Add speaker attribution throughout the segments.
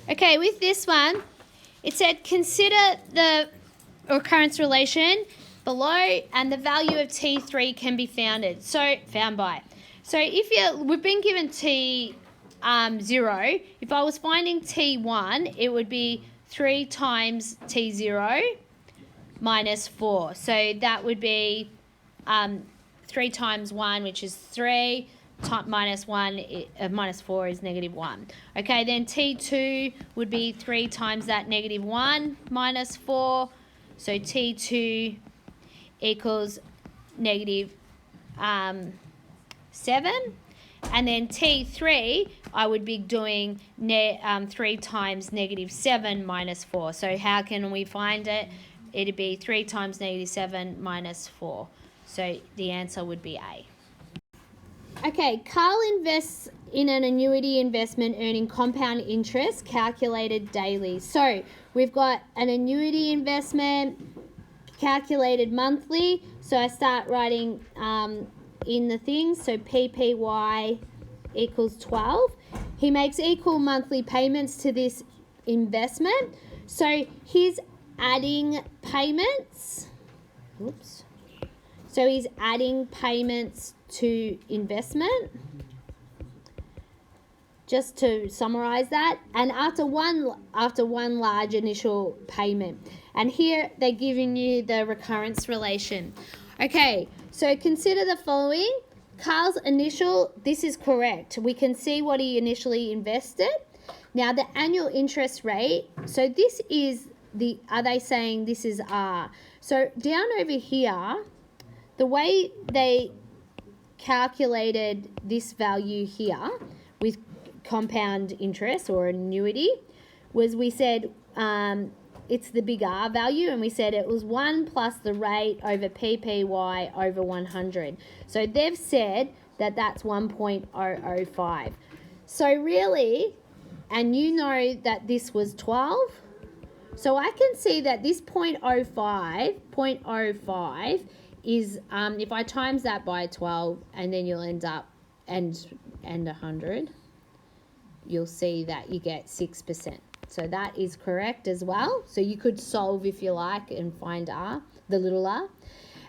Speaker 1: Okay, with this one, it said consider the occurrence relation below and the value of T3 can be found by. So if we've been given T 0, if I was finding T1, it would be 3 times T0 minus 4. So that would be 3 times 1, which is 3, minus 1, minus 4 is negative 1. Okay, then T2 would be 3 times that negative 1 minus 4. So T2 equals negative 7. And then T3, I would be doing 3 times negative 7 minus 4. So how can we find it? It'd be 3 times negative 7 minus 4. So the answer would be A. Okay, Carl invests in an annuity investment earning compound interest calculated daily. So we've got an annuity investment calculated monthly. So I start writing in the things. So PPY equals 12. He makes equal monthly payments to this investment. So he's adding payments. Oops. So he's adding payments to investment. Just to summarize that, and after one large initial payment. And here they're giving you the recurrence relation. Okay, so consider the following. Carl's initial, this is correct. We can see what he initially invested. Now the annual interest rate, so this is are they saying this is R? So down over here, the way they calculated this value here with compound interest or annuity was we said it's the big R value, and we said it was 1 plus the rate over PPY over 100. So they've said that that's 1.005. So really, and you know that this was 12, so I can see that this 0.05 is, if I times that by 12, and then you'll end up, and 100, you'll see that you get 6%. So that is correct as well. So you could solve if you like and find R, the little r.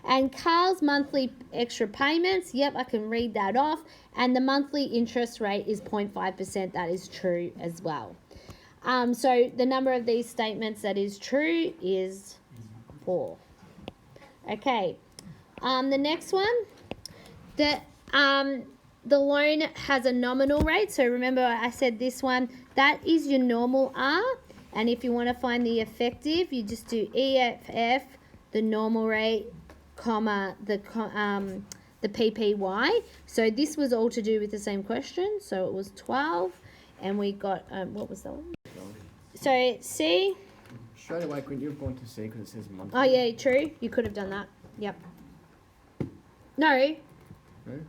Speaker 1: And Carl's monthly extra payments, yep, I can read that off. And the monthly interest rate is 0.5%. That is true as well. So the number of these statements that is true is 4. Okay. The next one, the loan has a nominal rate. So remember I said this one, that is your normal R. And if you want to find the effective, you just do EFF, the normal rate, comma, the PPY. So this was all to do with the same question. So it was 12. And we got, what was that one? So C.
Speaker 2: Straight away, couldn't you have gone to C because it says monthly?
Speaker 1: Oh, yeah, true. You could have done that. Yep. No.
Speaker 2: No?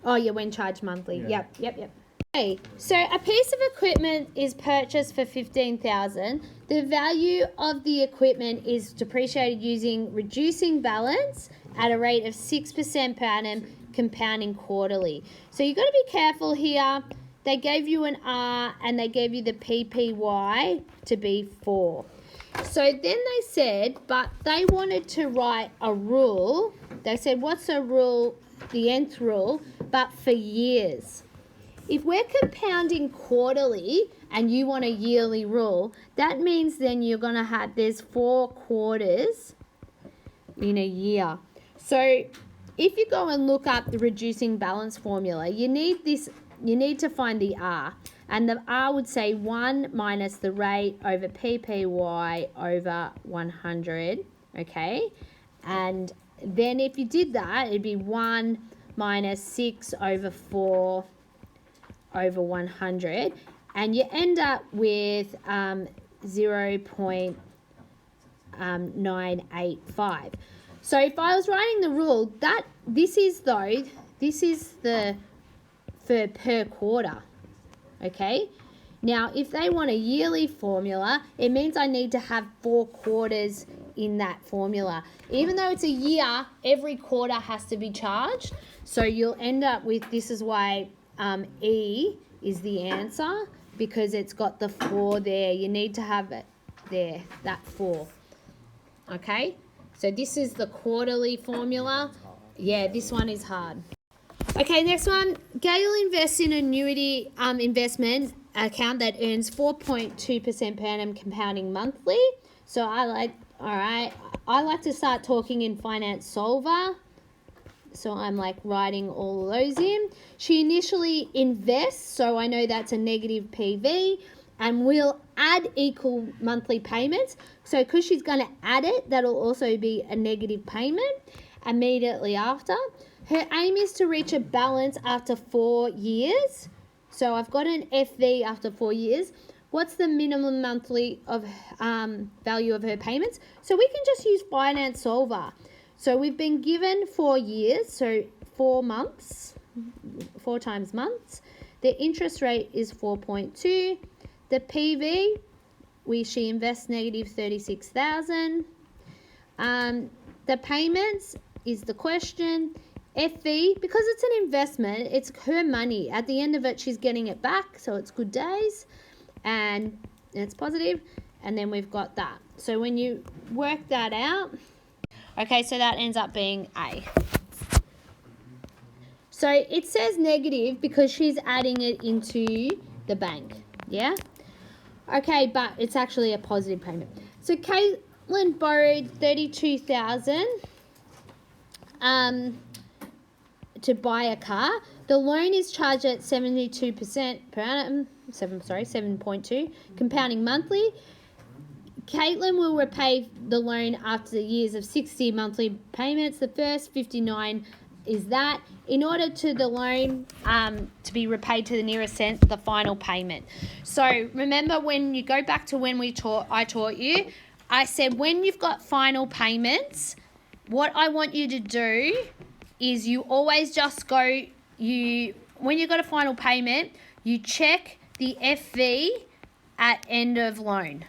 Speaker 1: Oh, yeah, when charged monthly.
Speaker 2: Yeah.
Speaker 1: Yep. Okay, so a piece of equipment is purchased for $15,000. The value of the equipment is depreciated using reducing balance at a rate of 6% per annum, compounding quarterly. So you've got to be careful here. They gave you an R and they gave you the PPY to be 4. So then they said, but they wanted to write a rule. They said, what's a rule, the nth rule, but for years? If we're compounding quarterly and you want a yearly rule, that means then you're going to have, there's 4 quarters in a year. So if you go and look up the reducing balance formula, you need to find the R. And the R would say 1 minus the rate over PPY over 100, okay? And then if you did that, it'd be 1 minus 6 over 4 over 100. And you end up with 0.985. So if I was writing the rule, this is the for per quarter. Okay, now if they want a yearly formula, it means I need to have 4 quarters in that formula. Even though it's a year, every quarter has to be charged. So you'll end up with, this is why E is the answer because it's got the 4 there. You need to have it there, that 4. Okay, so this is the quarterly formula. Yeah, this one is hard. Okay, next one. Gail invests in annuity investment account that earns 4.2% per annum compounding monthly. So I like to start talking in Finance Solver. So I'm like writing all of those in. She initially invests, so I know that's a negative PV, and we'll add equal monthly payments. So because she's going to add it, that'll also be a negative payment immediately after. Her aim is to reach a balance after 4 years. So I've got an FV after 4 years. What's the minimum monthly of value of her payments? So we can just use Finance Solver. So we've been given 4 years, so 4 months, 4 times months. The interest rate is 4.2. The PV, she invests negative 36,000. The payments is the question. FV, because it's an investment, it's her money. At the end of it, she's getting it back, so it's good days, and it's positive. And then we've got that. So when you work that out, okay, so that ends up being A. So it says negative because she's adding it into the bank, yeah? Okay, but it's actually a positive payment. So Caitlin borrowed 32,000 to buy a car. The loan is charged at 72% per annum, 7.2, compounding monthly. Caitlin will repay the loan after the years of 60 monthly payments. The first 59 is that. In order to the loan to be repaid to the nearest cent, the final payment. So remember when you go back to when I taught you, I said when you've got final payments, what I want you to do is you always just when you've got a final payment, you check the FV at end of loan.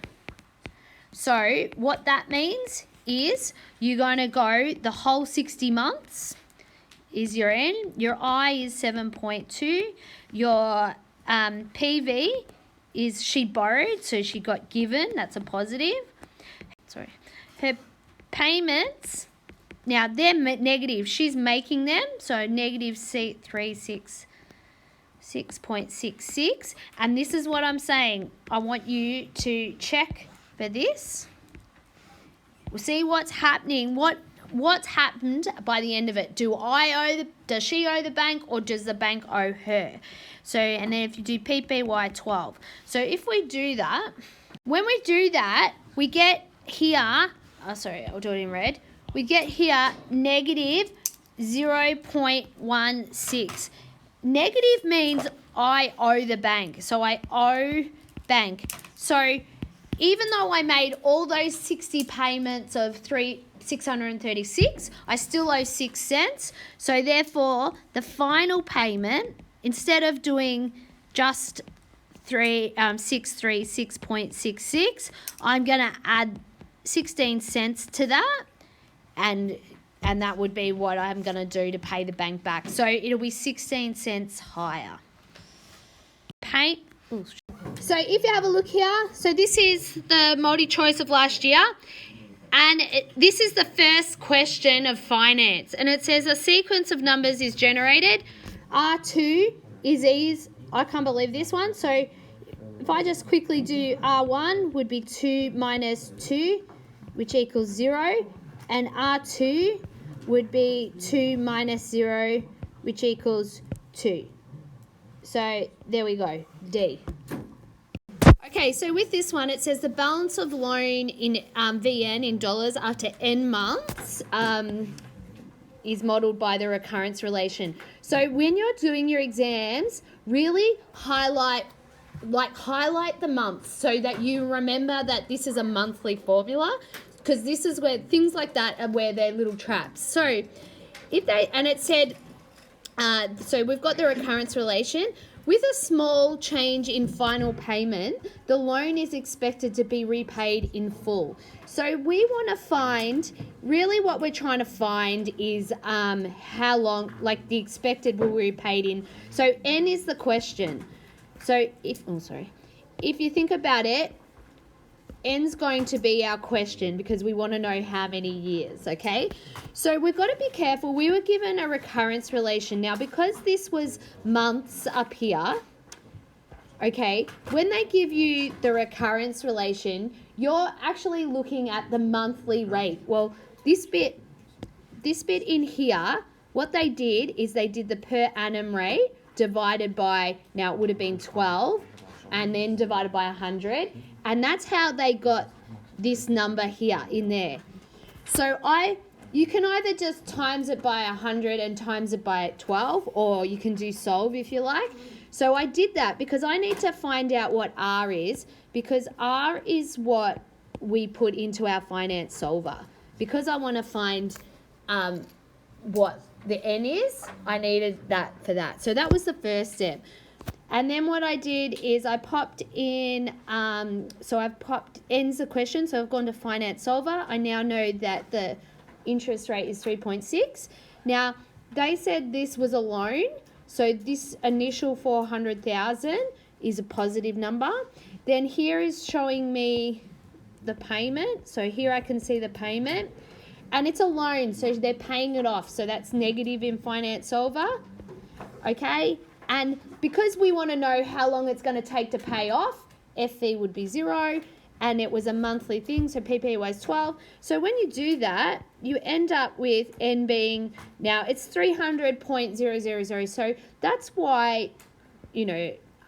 Speaker 1: So what that means is you're going to go the whole 60 months is your N. Your I is 7.2. Your PV is she borrowed, so she got given. That's a positive. Sorry. Her payments, now they're negative. She's making them, so negative 6.66. And this is what I'm saying. I want you to check for this. We'll see what's happening. What's happened by the end of it? Does she owe the bank, or does the bank owe her? So, and then if you do PPY 12. So if we do that, when we do that, we get here, I'll do it in red. We get here negative 0.16. Negative means I owe the bank. So I owe bank. So even though I made all those 60 payments of 636, I still owe 6 cents. So therefore, the final payment, instead of doing just 636.66, I'm going to add 16 cents to that, and that would be what I'm going to do to pay the bank back. So it'll be 16 cents higher. So if you have a look here, so this is the multi-choice of last year. And this is the first question of finance. And it says a sequence of numbers is generated. R2 is I can't believe this one. So if I just quickly do R1 would be 2 minus 2, which equals 0. And R2 would be 2 minus 0, which equals 2. So there we go, D. Okay, so with this one, it says the balance of loan in VN in dollars after N months is modelled by the recurrence relation. So when you're doing your exams, really highlight the months so that you remember that this is a monthly formula, because this is where things like that are where they're little traps. So it said, so we've got the recurrence relation. With a small change in final payment, the loan is expected to be repaid in full. So we want to find, really what we're trying to find is how long, like the expected will be repaid in. So N is the question. So if you think about it, n's going to be our question because we want to know how many years, okay? So we've got to be careful. We were given a recurrence relation. Now, because this was months up here, okay, when they give you the recurrence relation, you're actually looking at the monthly rate. Well, this bit in here, what they did is they did the per annum rate divided by, now it would have been 12, and then divided by 100. And that's how they got this number here in there. So you can either just times it by 100 and times it by 12, or you can do solve if you like. So I did that because I need to find out what R is, because R is what we put into our finance solver. Because I want to find what the N is, I needed that for that. So that was the first step. And then what I did is I popped in, so I've popped N's the question, so I've gone to finance solver. I now know that the interest rate is 3.6. Now, they said this was a loan, so this initial 400,000 is a positive number. Then here is showing me the payment. So here I can see the payment. And it's a loan, so they're paying it off. So that's negative in finance solver, okay? And because we want to know how long it's going to take to pay off, FV would be 0, and it was a monthly thing, so PP was 12. So when you do that, you end up with N being, now it's 300.000. So that's why,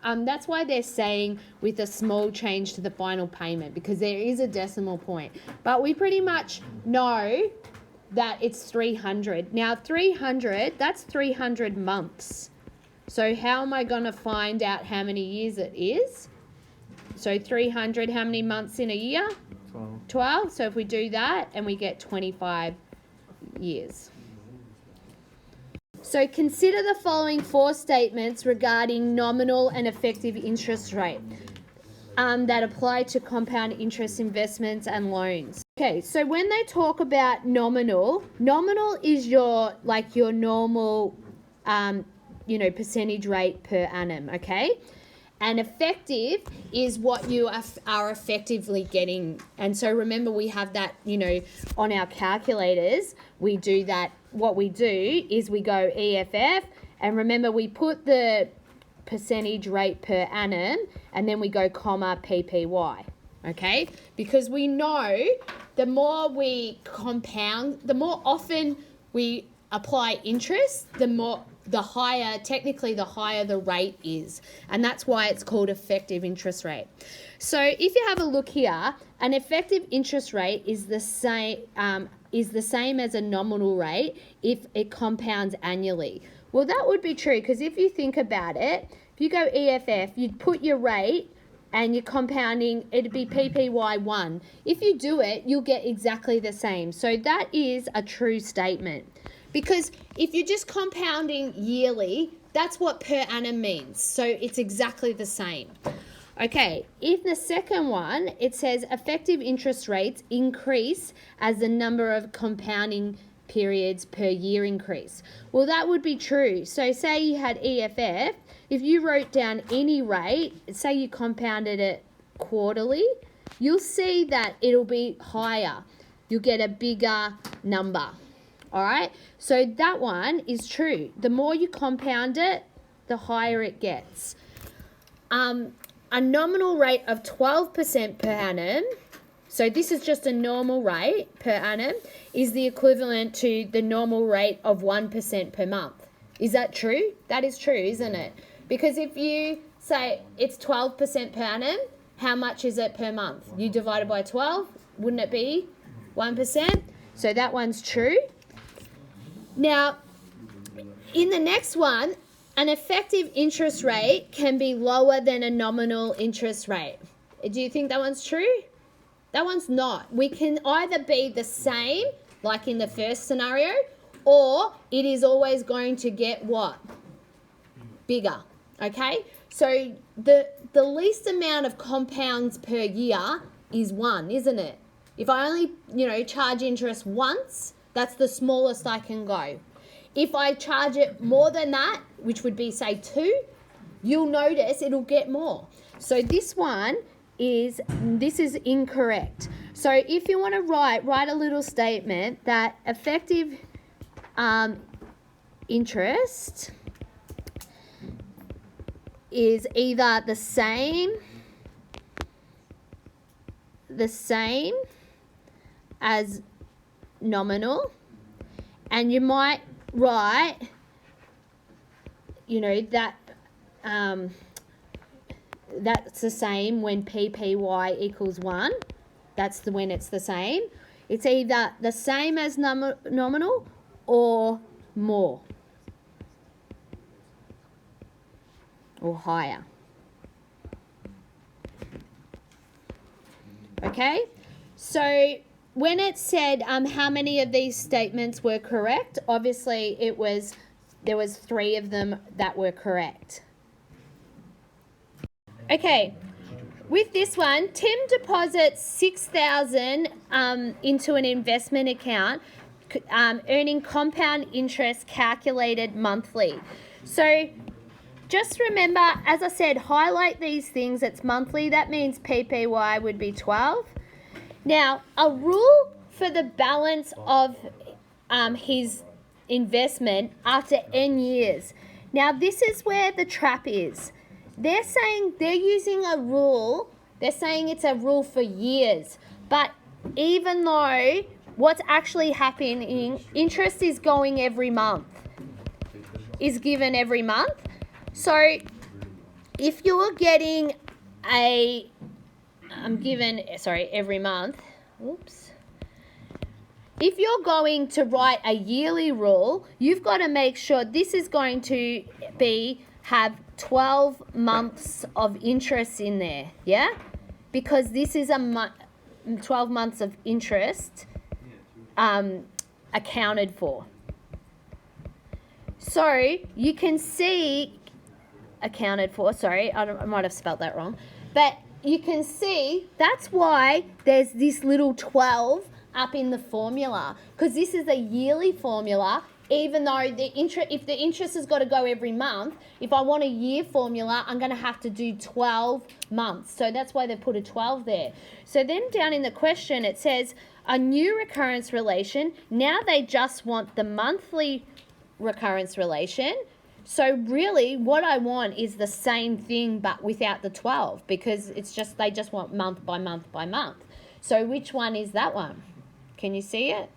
Speaker 1: that's why they're saying with a small change to the final payment, because there is a decimal point. But we pretty much know that it's 300. Now 300, that's 300 months. So how am I going to find out how many years it is? So 300, how many months in a year? 12. So if we do that, and we get 25 years. So consider the following 4 statements regarding nominal and effective interest rate that apply to compound interest investments and loans. Okay, so when they talk about nominal is your normal percentage rate per annum, okay? And effective is what you are effectively getting. And so remember, we have that, on our calculators, we do that. What we do is we go EFF, and remember we put the percentage rate per annum, and then we go comma PPY, okay? Because we know the more we compound, the more often we apply interest, the higher the rate is, and that's why it's called effective interest rate. So if you have a look here, an effective interest rate is the same as a nominal rate if it compounds annually. Well, that would be true, because if you think about it, if you go EFF, you'd put your rate and you're compounding, it'd be PPY1. If you do it, you'll get exactly the same. So that is a true statement. Because if you're just compounding yearly, that's what per annum means. So it's exactly the same. Okay, in the second one, it says effective interest rates increase as the number of compounding periods per year increase. Well, that would be true. So say you had EFF, if you wrote down any rate, say you compounded it quarterly, you'll see that it'll be higher. You'll get a bigger number. All right, so that one is true. The more you compound it, the higher it gets. A nominal rate of 12% per annum, so this is just a normal rate per annum, is the equivalent to the normal rate of 1% per month. Is that true? That is true, isn't it? Because if you say it's 12% per annum, how much is it per month? You divide it by 12, wouldn't it be 1%? So that one's true. Now, in the next one, an effective interest rate can be lower than a nominal interest rate. Do you think that one's true? That one's not. We can either be the same, like in the first scenario, or it is always going to get what? Bigger, okay? So the least amount of compounds per year is 1, isn't it? If I only, charge interest once, that's the smallest I can go. If I charge it more than that, which would be, say, 2, you'll notice it'll get more. So this is incorrect. So if you want to write a little statement that effective interest is either the same as nominal, and you might write, that that's the same when PPY equals 1. That's when it's the same. It's either the same as nominal or more or higher. Okay, so when it said how many of these statements were correct, obviously there was 3 of them that were correct. Okay, with this one, Tim deposits $6,000 into an investment account, earning compound interest calculated monthly. So just remember, as I said, highlight these things. It's monthly. That means PPY would be 12. Now, a rule for the balance of his investment after N years. Now, this is where the trap is. They're saying they're using a rule. They're saying it's a rule for years. But even though what's actually happening, interest is going every month, is given every month. So if you're getting every month, if you're going to write a yearly rule, you've got to make sure this is going to have 12 months of interest in there, yeah? Because this is 12 months of interest accounted for. So you can see accounted for, sorry, I might have spelt that wrong, but you can see that's why there's this little 12 up in the formula, because this is a yearly formula. Even though if the interest has got to go every month, if I want a year formula, I'm going to have to do 12 months. So that's why they put a 12 there. So then down in the question, it says a new recurrence relation. Now they just want the monthly recurrence relation. So really what I want is the same thing but without the 12, because they just want month by month by month. So which one is that one? Can you see it?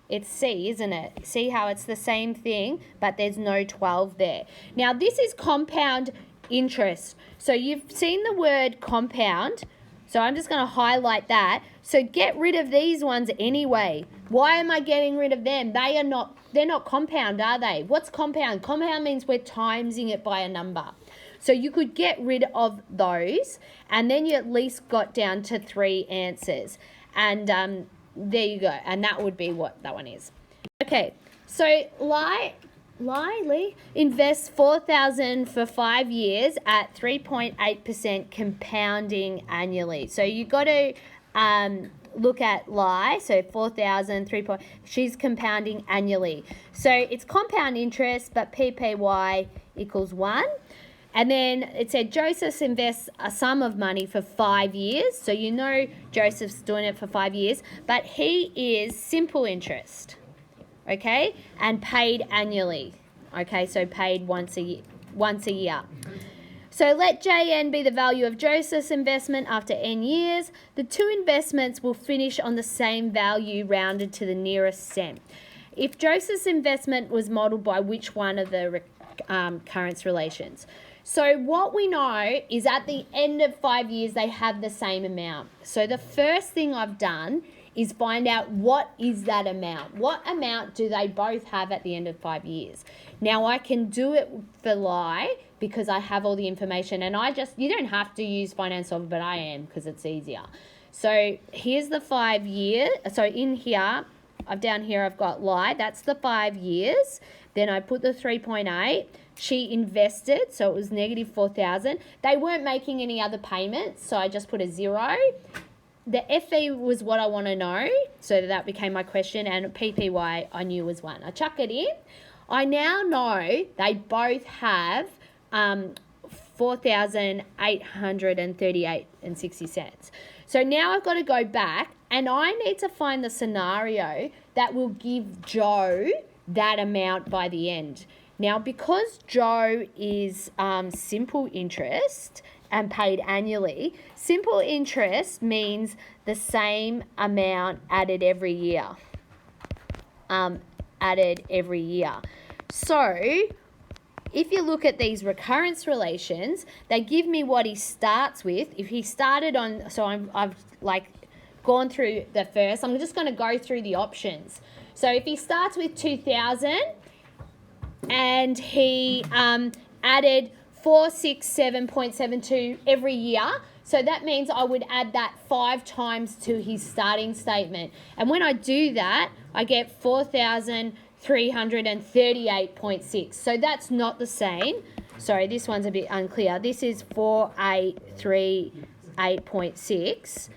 Speaker 1: It's C, isn't it? See how it's the same thing, but there's no 12 there. Now, this is compound interest. So you've seen the word compound. So I'm just going to highlight that. So get rid of these ones anyway. Why am I getting rid of them? They're not compound, are they? What's compound? Compound means we're timesing it by a number. So you could get rid of those, and then you at least got down to 3 answers. And there you go, and that would be what that one is. Okay, so Lee invests $4,000 for 5 years at 3.8% compounding annually. So you got to look at Lie. So 4,000, she's compounding annually. So it's compound interest, but PPY equals 1. And then it said Joseph invests a sum of money for 5 years. So you know Joseph's doing it for 5 years. But he is simple interest, okay, and paid annually. Okay, so paid once a year. So let JN be the value of Joseph's investment after N years. The 2 investments will finish on the same value rounded to the nearest cent. If Joseph's investment was modelled by which one of the recurrence relations? So what we know is at the end of 5 years, they have the same amount. So the first thing I've done is find out what is that amount. What amount do they both have at the end of 5 years? Now I can do it for Lie because I have all the information, and you don't have to use finance solver, but I am because it's easier. So here's the 5 year. So in here, down here I've got Lie. That's the 5 years. Then I put the 3.8. She invested, so it was negative 4,000. They weren't making any other payments, so I just put a 0. The FE was what I want to know, so that became my question, and PPY I knew was 1. I chuck it in. I now know they both have $4,838.60. So now I've got to go back and I need to find the scenario that will give Joe that amount by the end. Now, because Joe is simple interest and paid annually, simple interest means the same amount added every year. So if you look at these recurrence relations, they give me what he starts with. If he started on, so I've like gone through the first, I'm just going to go through the options. So if he starts with 2,000 and he added 467.72 every year, so that means I would add that 5 times to his starting statement. And when I do that, I get 4,338.6. So that's not the same. Sorry, this one's a bit unclear. This is 4,838.6.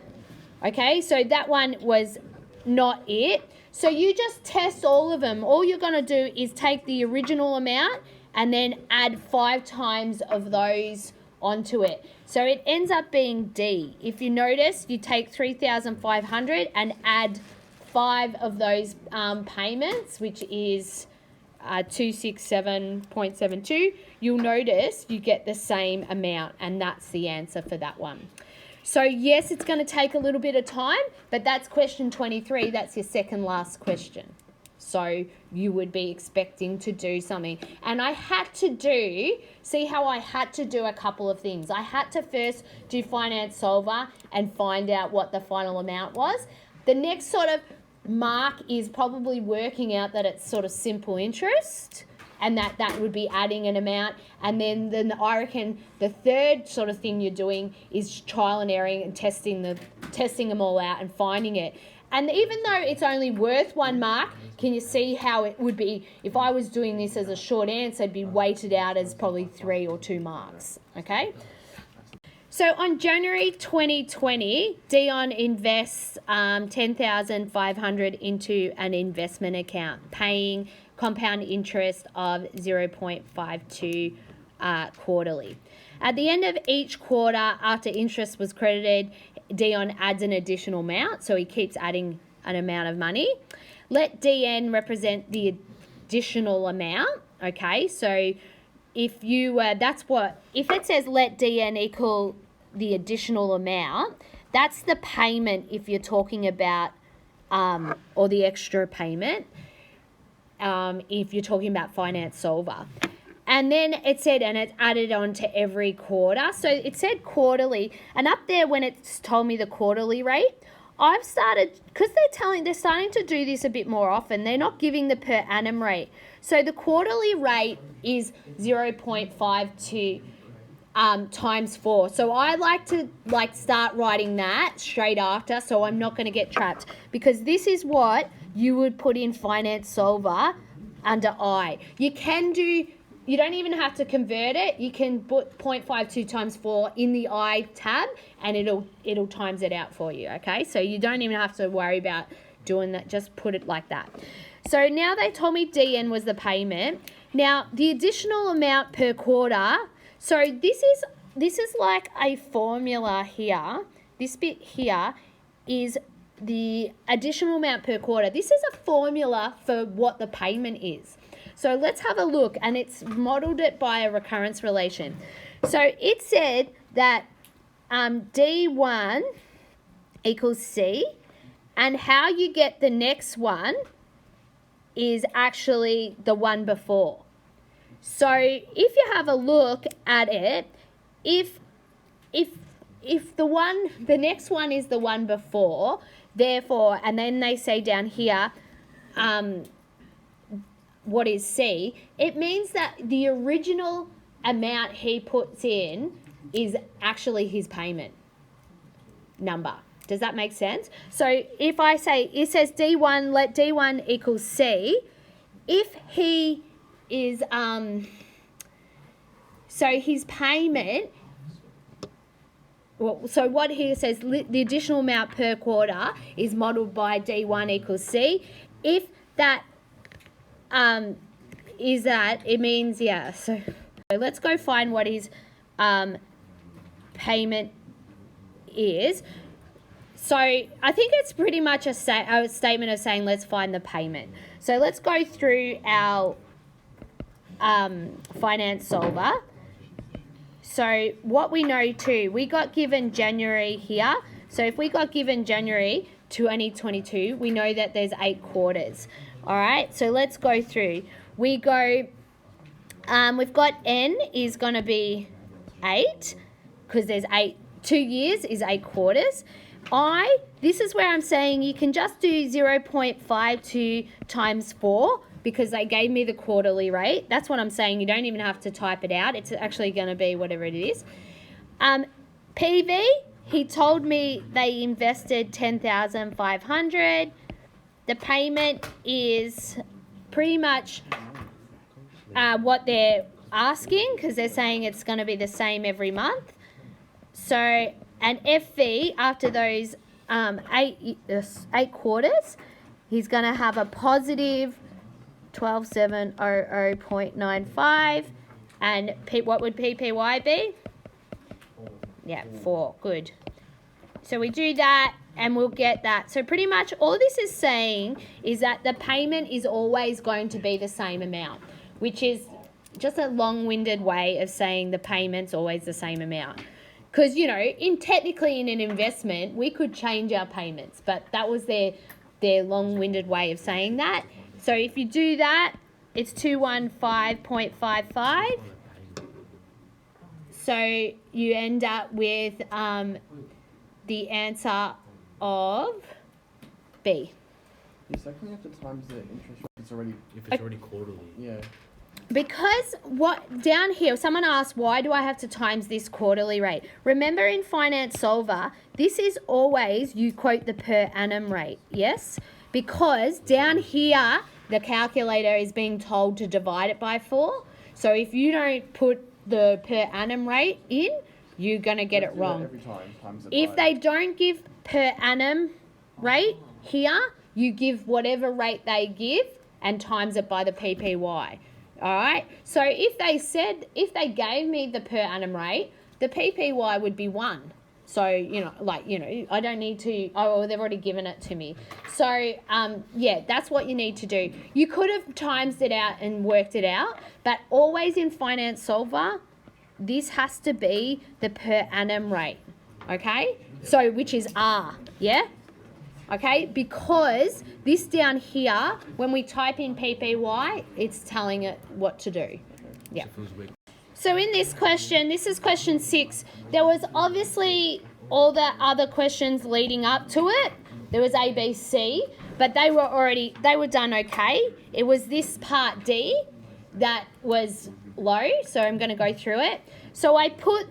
Speaker 1: Okay, so that one was not it. So you just test all of them. All you're going to do is take the original amount and then add 5 times of those onto it. So it ends up being D. If you notice, you take 3,500 and add 5 of those payments, which is 267.72. You'll notice you get the same amount, and that's the answer for that one. So yes, it's going to take a little bit of time, but that's question 23. That's your second last question. So you would be expecting to do something. And I had to do, see how I had to do a couple of things. I had to first do Finance Solver and find out what the final amount was. The next sort of mark is probably working out that it's sort of simple interest, and that would be adding an amount. And then I reckon the third sort of thing you're doing is trial and erroring and testing them all out and finding it. And even though it's only worth 1 mark, can you see how it would be if I was doing this as a short answer? It'd be weighted out as probably 3 or 2 marks. Okay. So on January 2020, Dion invests $10,500 into an investment account, paying compound interest of 0.52 quarterly. At the end of each quarter, after interest was credited, Dion adds an additional amount, so he keeps adding an amount of money. Let DN represent the additional amount. Okay, so if it says let DN equal the additional amount, that's the payment if you're talking about or the extra payment if you're talking about Finance Solver. And then it said, and it's added on to every quarter. So it said quarterly, and up there when it's told me the quarterly rate, I've started, because they're starting to do this a bit more often. They're not giving the per annum rate. So the quarterly rate is 0.52 times 4. So I like to start writing that straight after, so I'm not going to get trapped, because this is what you would put in Finance Solver under I. You don't even have to convert it. You can put 0.52 times 4 in the I tab, and it'll times it out for you, okay? So you don't even have to worry about doing that. Just put it like that. So now they told me DN was the payment. Now, the additional amount per quarter, so this is like a formula here. This bit here is the additional amount per quarter. This is a formula for what the payment is. So let's have a look, and it's modeled it by a recurrence relation. So it said that D1 equals C, and how you get the next one is actually the one before. So if you have a look at it, if the next one is the one before, therefore, and then they say down here, what is C, it means that the original amount he puts in is actually his payment number. Does that make sense? So if I say, it says D1, let D1 equal C, if he is, so his payment, well, so what here says, the additional amount per quarter is modeled by D1 equals C. If that is that, it means, yeah, so So let's go find what his payment is. So I think it's pretty much a statement of saying let's find the payment. So let's go through our finance solver. So what we know too, we got given January here. So if we got given January 2022, we know that there's 8 quarters. All right, so let's go through. We go, we've got N is going to be 8 because there's 2 years is 8 quarters. This is where I'm saying you can just do 0.52 times 4 because they gave me the quarterly rate. That's what I'm saying. You don't even have to type it out. It's actually going to be whatever it is. PV, he told me they invested 10,500. The payment is pretty much what they're asking because they're saying it's going to be the same every month. So, an FV after those 8 quarters, he's going to have a positive 12,700.95. And what would PPY be? Yeah, 4. Good. So we do that and we'll get that. So pretty much all this is saying is that the payment is always going to be the same amount, which is just a long-winded way of saying the payment's always the same amount. Because, you know, technically in an investment, we could change our payments, but that was their long-winded way of saying that. So if you do that, it's 215.55. So you end up with the answer of B.
Speaker 2: Yes, I think you have to times the interest rate.
Speaker 3: If it's already quarterly.
Speaker 2: Yeah.
Speaker 1: Because down here, someone asked, why do I have to times this quarterly rate? Remember in Finance Solver, this is always, you quote the per annum rate, yes? Because down here, the calculator is being told to divide it by 4. So if you don't put the per annum rate in, you're going to get it wrong.
Speaker 2: Every time, times it
Speaker 1: If
Speaker 2: by.
Speaker 1: they don't give per annum rate here, you give whatever rate they give and times it by the PPY. All right. So if they gave me the per annum rate, the PPY would be 1. So, I don't need to, they've already given it to me. So, yeah, that's what you need to do. You could have times it out and worked it out, but always in Finance Solver, this has to be the per annum rate, okay? So, which is R, yeah? Okay, because this down here, when we type in PPY, it's telling it what to do. Yeah. So in this question, this is question 6, there was obviously all the other questions leading up to it. There was A, B, C, but they were done okay. It was this part D that was low, so I'm going to go through it. So I put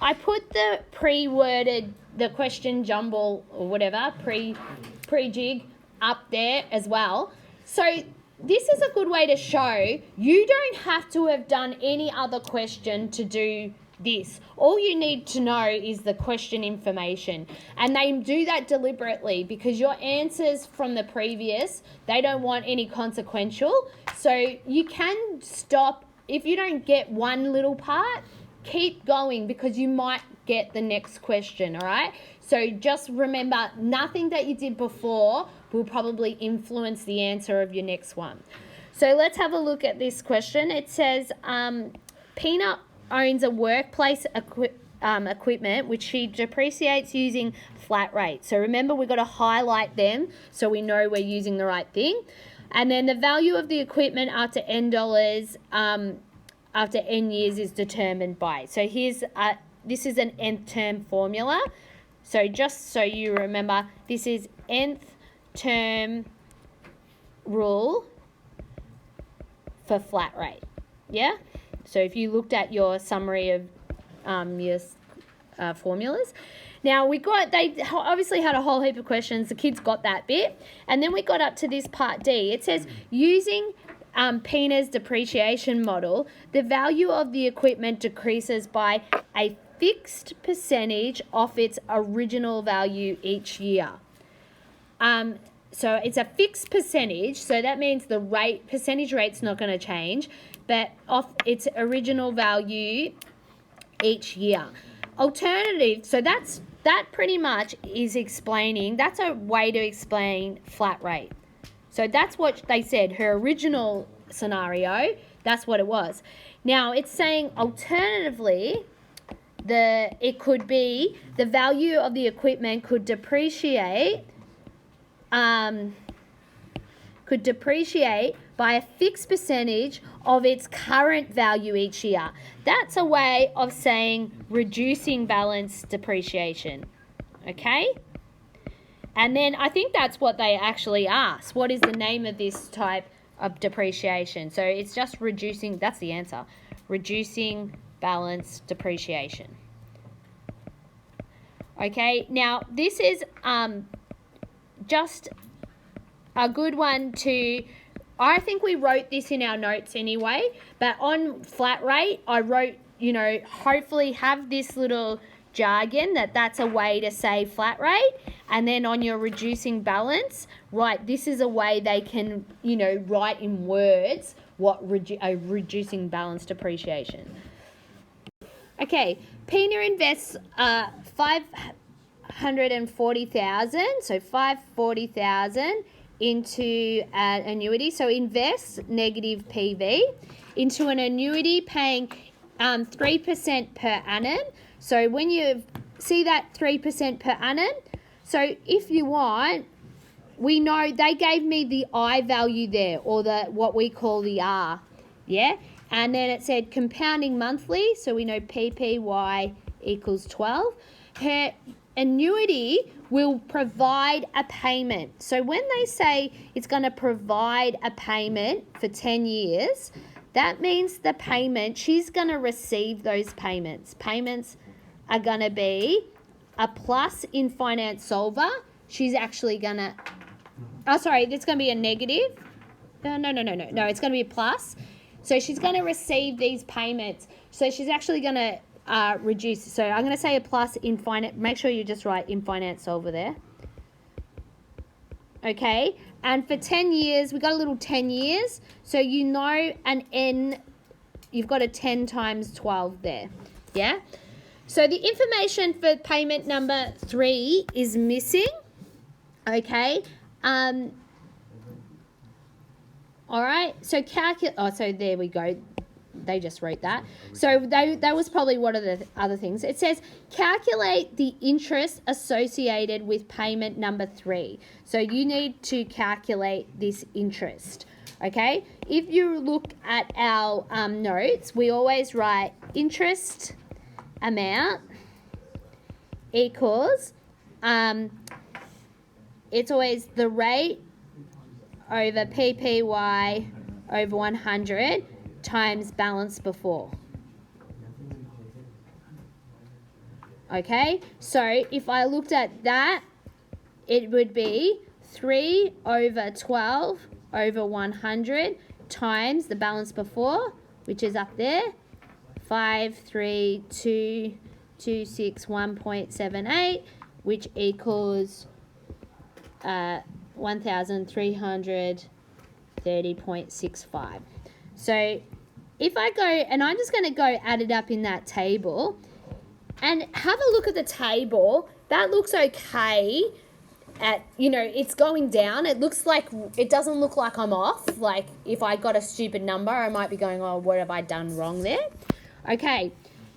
Speaker 1: the pre-worded, the question jumble or whatever, pre-jig up there as well. So this is a good way to show you don't have to have done any other question to do this. All you need to know is the question information. And they do that deliberately because your answers from the previous, they don't want any consequential. So you can stop. If you don't get one little part, keep going because you might get the next question, all right? So just remember, nothing that you did before will probably influence the answer of your next one. So let's have a look at this question. It says, Peanut owns a workplace equipment which she depreciates using flat rate. So remember, we've got to highlight them so we know we're using the right thing. And then the value of the equipment after N dollars, after N years is determined by. So here's, this is an nth term formula. So just so you remember, this is nth term rule for flat rate. Yeah? So if you looked at your summary of your formulas. Now they obviously had a whole heap of questions. The kids got that bit. And then we got up to this part D. It says, using Pina's depreciation model, the value of the equipment decreases by a fixed percentage off its original value each year. So it's a fixed percentage, so that means the percentage rate's not going to change, but off its original value each year. Alternative, so that pretty much is explaining, that's a way to explain flat rate. So that's what they said, her original scenario, that's what it was. Now it's saying alternatively, it could be the value of the equipment could depreciate by a fixed percentage of its current value each year. That's a way of saying reducing balance depreciation. Okay? And then I think that's what they actually asked. What is the name of this type of depreciation? So it's just reducing, that's the answer. Reducing balance depreciation. Okay, now this is just a good one to, I think we wrote this in our notes anyway, but on flat rate, I wrote, hopefully have this little jargon that's a way to say flat rate, and then on your reducing balance, right, this is a way they can, write in words what reducing balance depreciation. Okay, Pina invests 540,000, so 540,000 into an annuity. So invest negative PV into an annuity paying 3% per annum. So when you see that 3% per annum, so if you want, we know they gave me the I value there, or what we call the R, yeah? And then it said compounding monthly, so we know PPY equals 12. Her annuity will provide a payment. So when they say it's going to provide a payment for 10 years, that means the payment, she's going to receive those payments. Payments are going to be a plus in Finance Solver. She's actually going to, it's going to be a negative. No, it's going to be a plus. So she's going to receive these payments. So she's actually going to reduce. So I'm going to say a plus in finance. Make sure you just write in Finance Solver there. Okay. And for 10 years, we got a little 10 years. So an N, you've got a 10 times 12 there. Yeah. So the information for payment number 3 is missing. Okay. All right, so so there we go. They just wrote that. So that was probably one of the other things. It says calculate the interest associated with payment number 3. So you need to calculate this interest, okay? If you look at our notes, we always write interest amount equals, it's always the rate over PPY over 100 times balance before. Okay, so if I looked at that, it would be 3 over 12 over 100 times the balance before, which is up there, 53261.78, which equals 1,330.65. So if I go, and I'm just going to go add it up in that table, and have a look at the table. That looks okay. It's going down. It doesn't look like I'm off. Like if I got a stupid number, I might be going, oh, what have I done wrong there? Okay,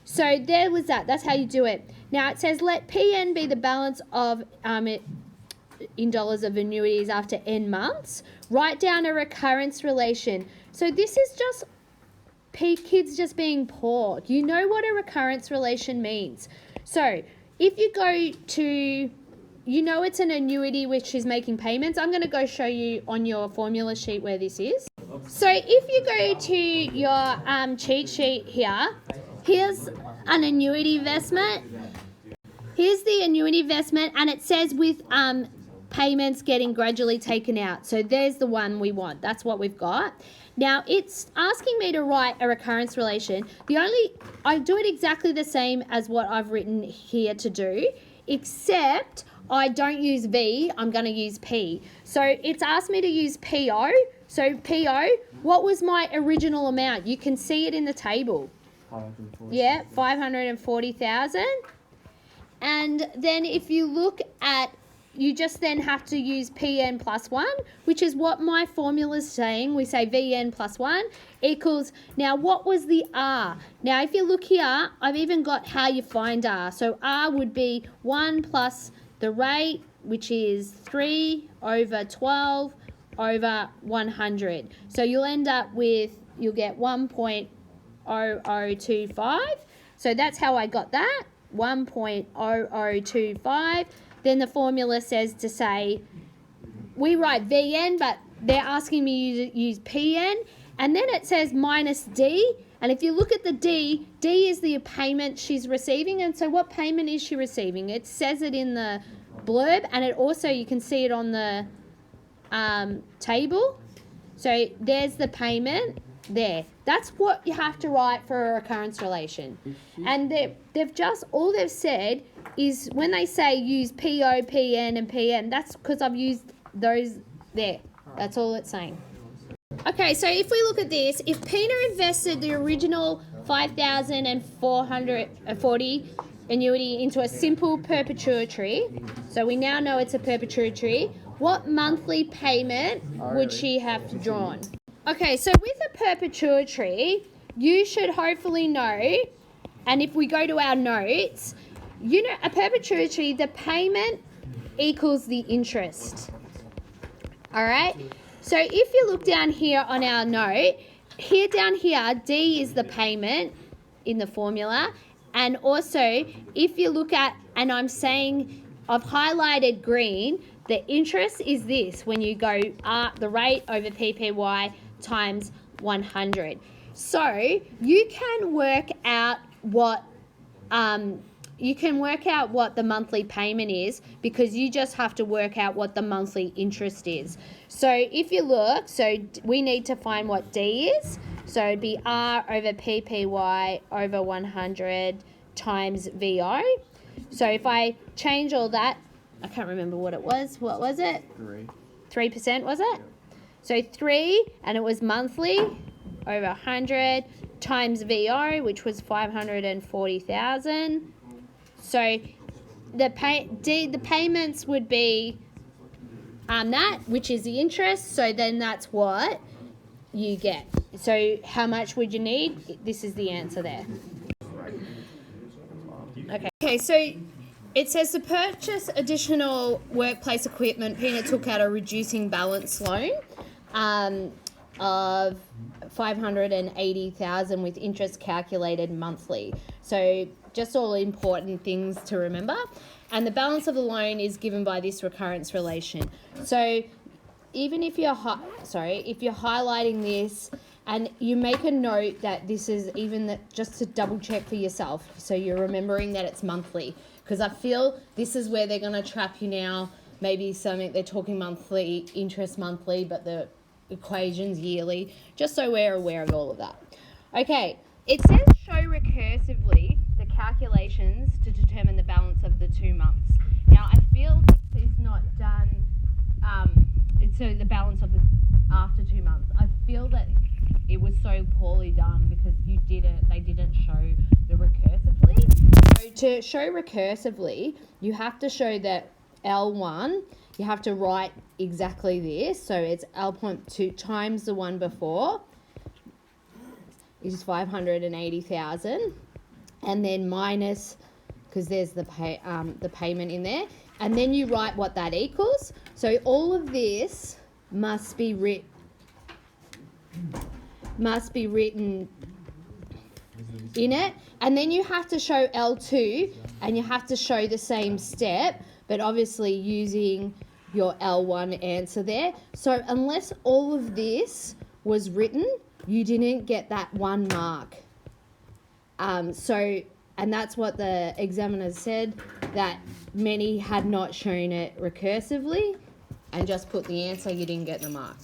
Speaker 1: so there was that. That's how you do it. Now it says let PN be the balance of in dollars of annuities after n months. Write down a recurrence relation. So this is just kids just being poor. You know what a recurrence relation means. So if you go to, it's an annuity which is making payments. I'm going to go show you on your formula sheet where this is. So if you go to your cheat sheet here, here's an annuity investment. Here's the annuity investment, and it says with payments getting gradually taken out. So there's the one we want. That's what we've got. Now it's asking me to write a recurrence relation. I do it exactly the same as what I've written here to do, except I don't use V, I'm going to use P. So it's asked me to use PO. So PO, what was my original amount? You can see it in the table.
Speaker 2: 540.
Speaker 1: Yeah, 540,000. And then if you look at, you just then have to use Pn plus 1, which is what my formula is saying. We say Vn plus 1 equals, now what was the R? Now if you look here, I've even got how you find R. So R would be 1 plus the rate, which is 3 over 12 over 100. So you'll end up with, you'll get 1.0025. So that's how I got that, 1.0025. Then the formula says to say, we write Vn, but they're asking me to use Pn. And then it says minus D. And if you look at the D, D is the payment she's receiving. And so what payment is she receiving? It says it in the blurb, and it also, you can see it on the table. So there's the payment there. That's what you have to write for a recurrence relation. And they've just, all they've said is when they say use PO, PN and PN, that's because I've used those there. That's all it's saying. Okay, so if we look at this, if Pina invested the original 5,440 annuity into a simple perpetuity, so we now know it's a perpetuity, what monthly payment would she have drawn? Okay, so with a perpetuity, you should hopefully know, and if we go to our notes, you know, a perpetuity, the payment equals the interest. All right? So if you look down here on our note, here down here, D is the payment in the formula. And also, if you look at, and I'm saying, I've highlighted green, the interest is this when you go the rate over PPY times 100. So you can work out what the monthly payment is, because you just have to work out what the monthly interest is. So if you look, so we need to find what D is. So it'd be R over PPY over 100 times VO. So if I change all that, I can't remember what it was. What was it? 3%, was it? So 3, and it was monthly, over 100 times VO, which was 540,000. So the payments would be that, which is the interest. So then that's what you get. So how much would you need? This is the answer there. Okay, so it says to purchase additional workplace equipment, Pina took out a reducing balance loan of 580,000 with interest calculated monthly. So just all important things to remember. And the balance of the loan is given by this recurrence relation. So even if you're highlighting this, and you make a note that this is just to double check for yourself, so you're remembering that it's monthly, because I feel this is where they're going to trap you now. Maybe something they're talking monthly, interest monthly, but the equations yearly, just so we're aware of all of that. Okay, it says show recursively the calculations to determine the balance of the 2 months. Now I feel this is not done, so the balance of the after 2 months. I feel that it was so poorly done because they didn't show the recursively. So to show recursively, you have to show that L1, you have to write exactly this. So it's L.2 times the one before, is 580,000, and then minus, because there's the payment in there, and then you write what that equals. So all of this must be written in it, and then you have to show L2, and you have to show the same step, but obviously using your L1 answer there. So unless all of this was written, you didn't get that 1 mark. And that's what the examiners said, that many had not shown it recursively and just put the answer, you didn't get the mark.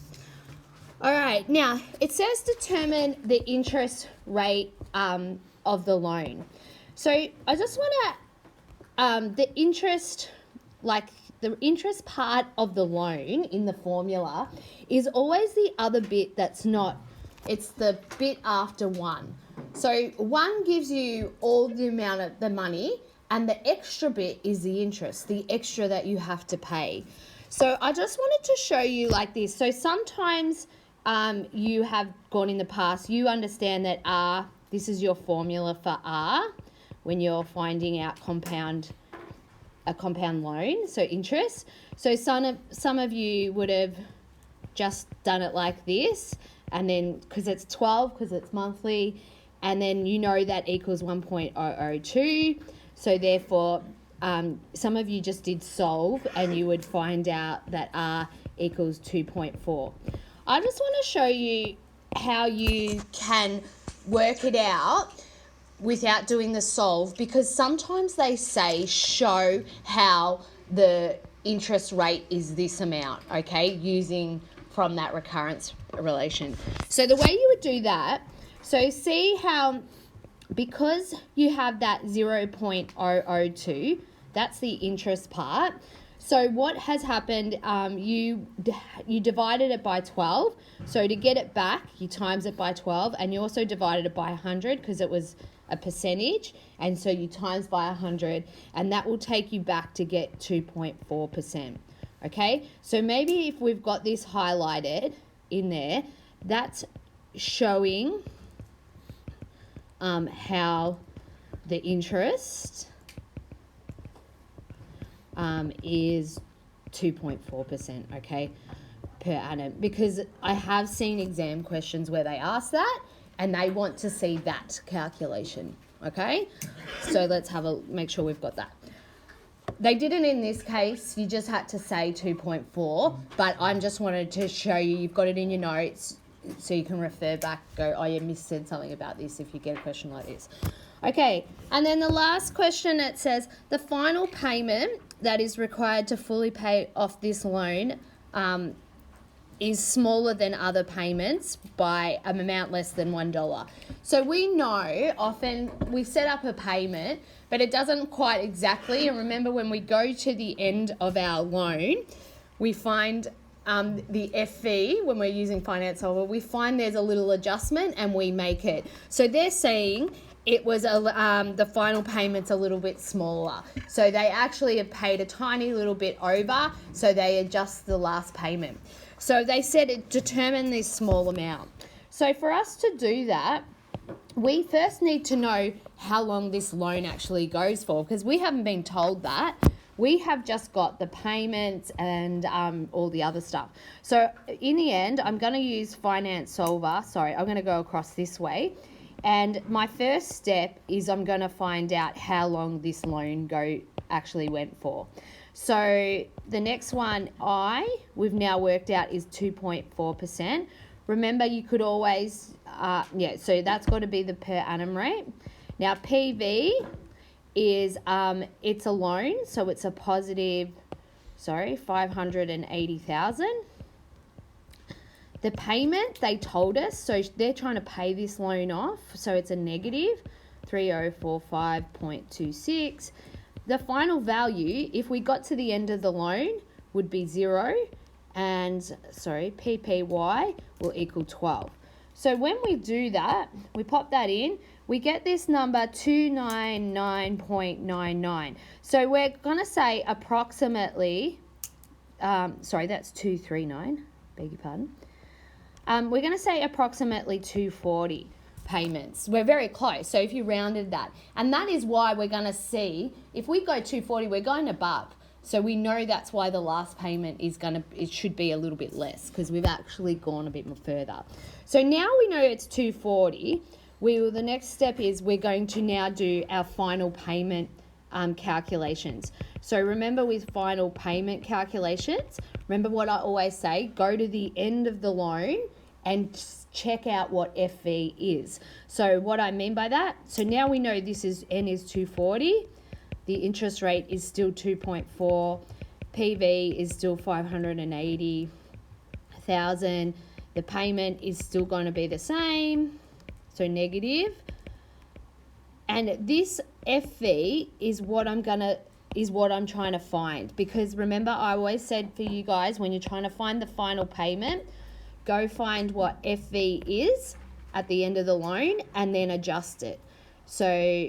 Speaker 1: All right, now it says determine the interest rate of the loan. So I just want to, the interest part of the loan in the formula is always the other bit that's not
Speaker 3: It's the bit after 1. So 1 gives you all the amount of the money, and the extra bit is the interest, the extra that you have to pay. So I just wanted to show you like this. So sometimes you have gone in the past, you understand that R, this is your formula for R when you're finding out a compound loan, so interest. So some of you would have just done it like this, and then because it's 12, because it's monthly, and then you know that equals 1.002. So therefore, some of you just did solve, and you would find out that R equals 2.4. I just want to show you how you can work it out without doing the solve, because sometimes they say show how the interest rate is this amount, okay, using from that recurrence relation. So the way you would do that, so see how, because you have that 0.002, that's the interest part. So what has happened, you divided it by 12. So to get it back, you times it by 12, and you also divided it by 100 because it was a percentage, and so you times by 100, and that will take you back to get 2.4%. Okay, so maybe if we've got this highlighted in there, that's showing how the interest is 2.4%, okay, per annum, because I have seen exam questions where they ask that and they want to see that calculation, okay? So let's make sure we've got that. They didn't in this case, you just had to say 2.4, but I just wanted to show you, you've got it in your notes, so you can refer back, go, oh, you said something about this if you get a question like this. Okay, and then the last question, it says, the final payment that is required to fully pay off this loan is smaller than other payments by an amount less than $1. So we know often we set up a payment, but it doesn't quite exactly. And remember, when we go to the end of our loan, we find the FV, when we're using Finance Solver, we find there's a little adjustment and we make it. So they're saying it was the final payment's a little bit smaller. So they actually have paid a tiny little bit over, so they adjust the last payment. So they said it determined this small amount. So for us to do that, we first need to know how long this loan actually goes for, because we haven't been told that. We have just got the payments and all the other stuff. So in the end, I'm going to use Finance Solver. Sorry, I'm going to go across this way. And my first step is I'm going to find out how long this loan actually went for. So the next one we've now worked out is 2.4%. Remember, you could always, so that's got to be the per annum rate. Now PV is, it's a loan, so it's a positive, 580,000. The payment, they told us, so they're trying to pay this loan off, so it's a negative 3045.26. The final value, if we got to the end of the loan, would be 0, and PPY will equal 12. So when we do that, we pop that in, we get this number 299.99. So we're going to say approximately, that's 239, beg your pardon. We're going to say approximately 240 payments. We're very close, so if you rounded that. And that is why we're going to see, if we go 240, we're going above. So we know that's why the last payment it should be a little bit less, because we've actually gone a bit more further. So now we know it's 240. The next step is we're going to now do our final payment calculations. So remember, with final payment calculations, remember what I always say, go to the end of the loan and check out what FV is. So what I mean by that, so now we know this is N is 240, the interest rate is still 2.4, PV is still 580,000, the payment is still going to be the same, so negative. And this FV is what I'm trying to find, because remember, I always said for you guys, when you're trying to find the final payment, go find what FV is at the end of the loan and then adjust it. So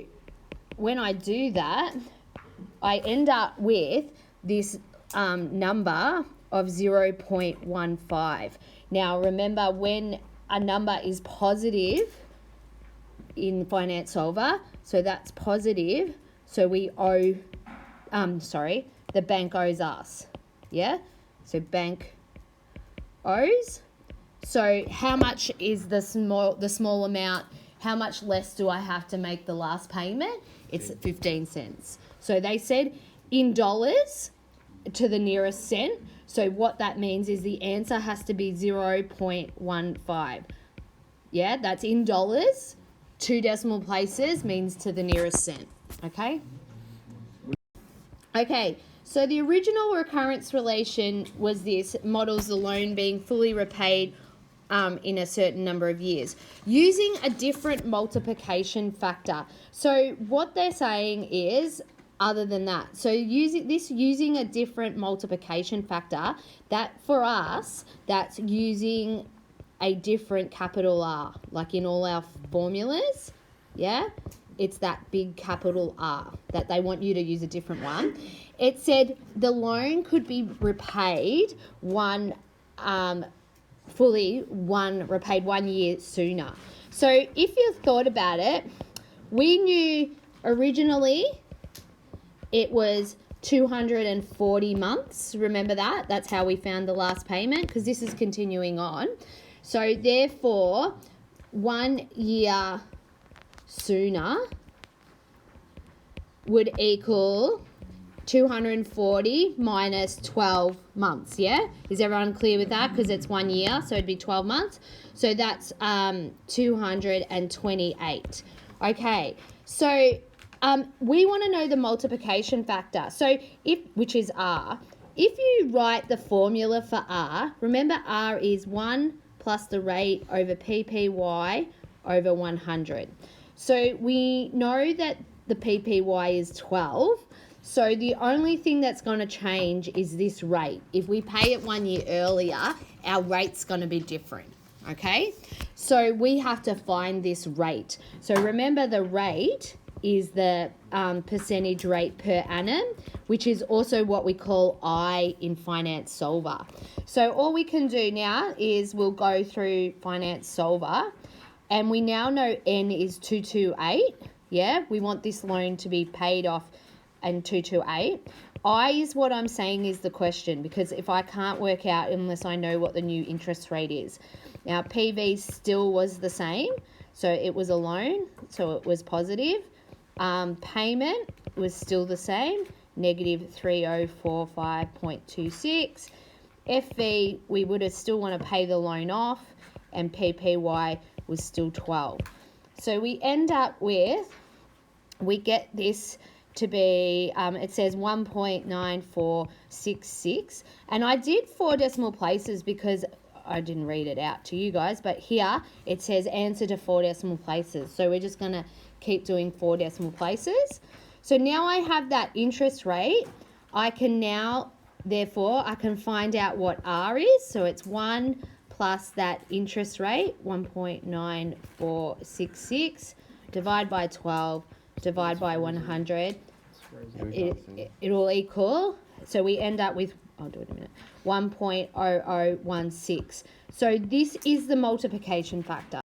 Speaker 3: when I do that, I end up with this number of 0.15. Now remember, when a number is positive in Finance Solver, so that's positive, so we owe, the bank owes us, yeah? So bank owes. So how much is the small amount? How much less do I have to make the last payment? It's 15 cents. So they said in dollars to the nearest cent. So what that means is the answer has to be 0.15. Yeah, that's in dollars. 2 decimal places means to the nearest cent. Okay? Okay, so the original recurrence relation was this, models the loan being fully repaid in a certain number of years, using a different multiplication factor. So what they're saying is, other than that, so using a different multiplication factor, that for us, that's using a different capital R, like in all our formulas, yeah? It's that big capital R that they want you to use a different one. It said the loan could be repaid repaid 1 year sooner. So if you thought about it, we knew originally it was 240 months. Remember that? That's how we found the last payment, because this is continuing on. So therefore, 1 year sooner would equal 240 minus 12 months, yeah? Is everyone clear with that? Because it's 1 year, so it'd be 12 months. So that's 228. Okay, so we want to know the multiplication factor. So which is R. If you write the formula for R, remember R is 1 plus the rate over PPY over 100. So we know that the PPY is 12. So the only thing that's going to change is this rate. If we pay it 1 year earlier, our rate's going to be different, okay? So we have to find this rate. So remember, the rate is the percentage rate per annum, which is also what we call I in Finance Solver. So all we can do now is we'll go through Finance Solver, and we now know N is 228. Yeah, we want this loan to be paid off and 228. I is what I'm saying is the question, because if I can't work out unless I know what the new interest rate is. Now PV still was the same, so it was a loan, so it was positive. Payment was still the same, negative 3045.26. FV, we would have still want to pay the loan off, and PPY was still 12. So we end up with, we get this to be, it says 1.9466, and I did 4 decimal places because I didn't read it out to you guys, but here it says answer to 4 decimal places. So we're just going to keep doing 4 decimal places. So now I have that interest rate. I can now, therefore, I can find out what R is. So it's 1 plus that interest rate, 1.9466, divide by 12, divide by 100. It'll equal, so we end up with, I'll do it in a minute, 1.0016. So this is the multiplication factor.